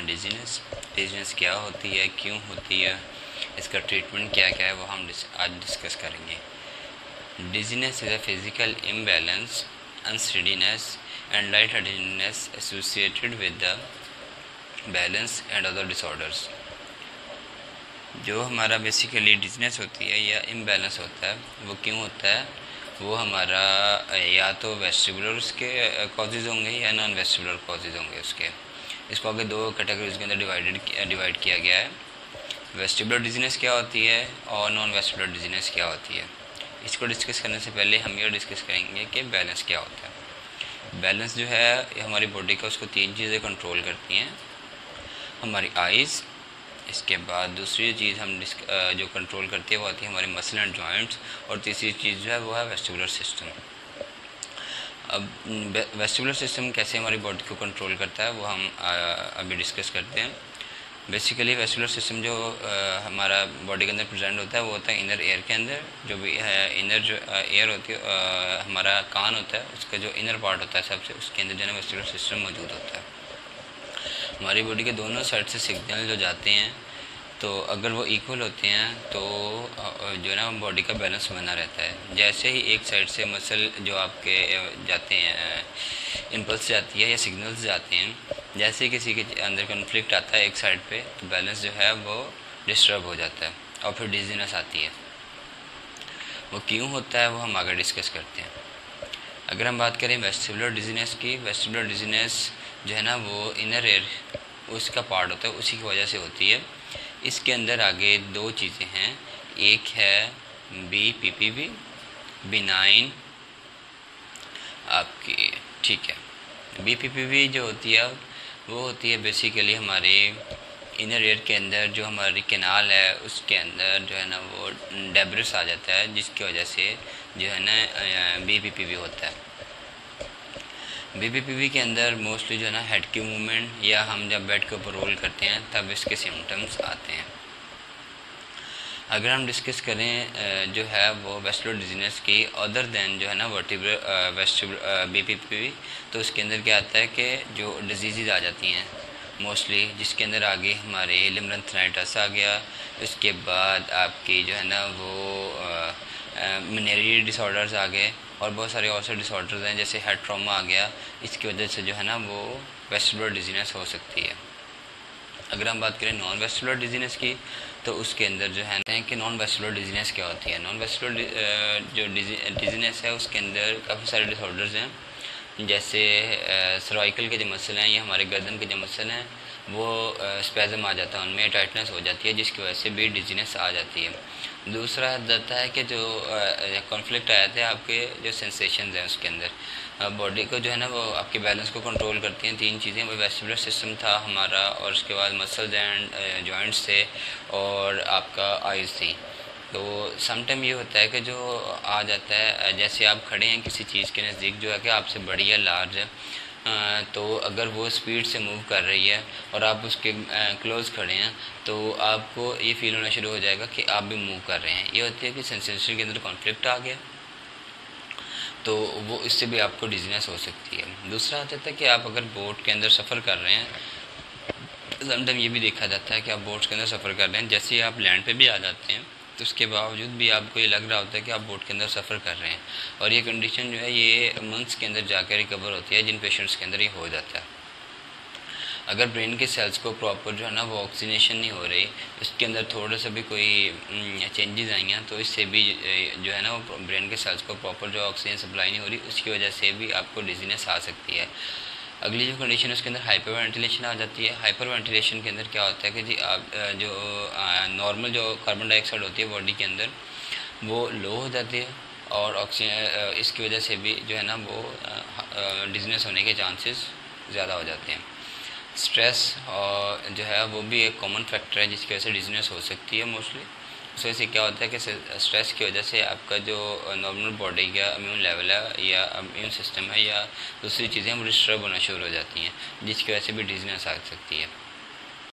Dizziness dizziness क्या होती है, क्यों होती है, इसका ट्रीटमेंट क्या क्या है, वो हम आज डिस्कस करेंगे। Dizziness is a physical imbalance, unsteadiness and light headedness associated with the balance and other disorders. जो हमारा बेसिकली डिजीनेस होती है या इम्बैलेंस होता है, वो क्यों होता है? वो हमारा या तो वेस्टिबुलर उसके कॉजेज़ होंगे या नॉन वेस्टिबुलर कॉजेज़ होंगे उसके। इसको आगे दो कैटेगरीज के अंदर डिवाइड किया गया है। वेस्टिबुलर डिजीनेस क्या होती है और नॉन वेस्टिबुलर डिजीनेस क्या होती है। इसको डिस्कस करने से पहले हम ये डिस्कस करेंगे कि बैलेंस क्या होता है। बैलेंस जो है हमारी बॉडी का, उसको तीन चीज़ें कंट्रोल करती हैं। हमारी आइज़, इसके बाद दूसरी चीज़ हम जो कंट्रोल करती है वो आती है हमारे मसल एंड जॉइंट्स, और तीसरी चीज़ जो है वो है वेस्टिबुलर सिस्टम। अब वेस्टिबुलर सिस्टम कैसे हमारी बॉडी को कंट्रोल करता है वो हम अभी डिस्कस करते हैं। बेसिकली वेस्टिबुलर सिस्टम जो हमारा बॉडी के अंदर प्रेजेंट होता है वो होता है इनर एयर के अंदर। जो भी है इनर जो एयर होती है, हमारा कान होता है, उसका जो इनर पार्ट होता है सबसे, उसके अंदर जो है वेस्टिबुलर सिस्टम मौजूद होता है। हमारी बॉडी के दोनों साइड से सिग्नल जो जाते हैं, तो अगर वो इक्वल होते हैं तो जो है ना बॉडी का बैलेंस बना रहता है। जैसे ही एक साइड से मसल जो आपके जाते हैं, इम्पल्स जाती है या सिग्नल्स जाते हैं, जैसे किसी के अंदर कॉन्फ्लिक्ट आता है एक साइड पे, तो बैलेंस जो है वो डिस्टर्ब हो जाता है और फिर डिजीनेस आती है। वो क्यों होता है वो हम आगे डिस्कस करते हैं। अगर हम बात करें वेस्टिबुलर डिजीनेस की, वेस्टिबुलर डिजीनेस जो है ना वो इनर एयर उसका पार्ट होता है, उसी की वजह से होती है। इसके अंदर आगे दो चीज़ें हैं, एक है BPPV, बिनाइन आपकी, ठीक है। BPPV जो होती है वो होती है बेसिकली हमारे इनर एयर के अंदर जो हमारी कैनाल है उसके अंदर जो है ना वो डेब्रिस आ जाता है, जिसकी वजह से जो है ना BPPV होता है। BPPV के अंदर मोस्टली जो है ना हेड की मूवमेंट, या हम जब बेड के ऊपर रोल करते हैं तब इसके सिम्टम्स आते हैं। अगर हम डिस्कस करें जो है वो वेस्टिबुलर डिजीनेस की, अदर देन जो है ना वेस्टिबुलर BPPV, तो उसके अंदर क्या आता है कि जो डिजीज़ आ जाती हैं मोस्टली, जिसके अंदर आगे हमारे लिम्फेडेमाइटिस आ गया, उसके बाद आपकी जो है ना वो मलेरिया डिसऑर्डर्स आ गए, और बहुत सारे और से डिसऑर्डर्स हैं जैसे हेड ट्रॉमा आ गया। इसकी वजह से जो है ना वो वेस्टिबुलर डिजीनेस हो सकती है। अगर हम बात करें नॉन वेस्टिबुलर डिजीनेस की, तो उसके अंदर जो है कि नॉन वेस्टिबुलर डिजीनेस क्या होती है। नॉन वेस्टिबुलर जो डिजीनेस है उसके अंदर काफ़ी सारे डिसऑर्डर्स हैं, जैसे सर्वाइकल के जो मसल हैं या हमारे गर्दन के जो मसल हैं वो स्पैज़म आ जाता है, उनमें टाइटनेस हो जाती है, जिसकी वजह से भी डिजीनेस आ जाती है। दूसरा जाता है कि जो कॉन्फ्लिक्ट आया था आपके जो सेंसेशंस हैं उसके अंदर, बॉडी को जो है ना वो आपके बैलेंस को कंट्रोल करती हैं तीन चीज़ें। वो वेस्टिबुलर सिस्टम था हमारा, और उसके बाद मसल्स एंड जॉइंट्स थे, और आपका आइज़ थी। तो समटाइम ये होता है कि जो आ जाता है, जैसे आप खड़े हैं किसी चीज़ के नज़दीक जो है कि आपसे बड़ी या लार्ज है, तो अगर वो स्पीड से मूव कर रही है और आप उसके क्लोज खड़े हैं, तो आपको ये फील होना शुरू हो जाएगा कि आप भी मूव कर रहे हैं। ये होती है कि सेंसेशन के अंदर कॉन्फ्लिक्ट आ गया, तो वो इससे भी आपको डिजीनेस हो सकती है। दूसरा आता है कि आप अगर बोट के अंदर सफ़र कर रहे हैं, समटाइम ये भी देखा जाता है कि आप बोट्स के अंदर सफ़र कर रहे हैं, जैसे ही आप लैंड पे भी आ जाते हैं तो उसके बावजूद भी आपको ये लग रहा होता है कि आप बोट के अंदर सफ़र कर रहे हैं। और ये कंडीशन जो है ये मंथ्स के अंदर जाकर रिकवर होती है, जिन पेशेंट्स के अंदर ये हो जाता है। अगर ब्रेन के सेल्स को प्रॉपर जो है ना वो ऑक्सीनेशन नहीं हो रही, उसके अंदर थोड़ा सा भी कोई चेंजेस आई हैं, तो इससे भी जो है ना वो ब्रेन के सेल्स को प्रॉपर जो ऑक्सीजन सप्लाई नहीं हो रही, उसकी वजह से भी आपको डिजीनेस आ सकती है। अगली जो कंडीशन है उसके अंदर हाइपर वेंटिलेशन आ जाती है। हाइपर वेंटिलेशन के अंदर क्या होता है कि जी आप जो नॉर्मल जो कार्बन डाइऑक्साइड होती है बॉडी के अंदर वो लो हो जाती है, और ऑक्सीजन इसकी वजह से भी जो है ना वो डिजीनेस होने के चांसेस ज़्यादा हो जाते हैं। स्ट्रेस और जो है वो भी एक कॉमन फैक्टर है जिसकी वजह से डिजीनेस हो सकती है मोस्टली। उस वजह से क्या होता है कि स्ट्रेस की वजह से आपका जो नॉर्मल बॉडी का इम्यून लेवल है या इम्यून सिस्टम है या दूसरी चीज़ें वो डिस्टर्ब होना शुरू हो जाती हैं, जिसकी वजह से भी डिजीनेस आ सकती है।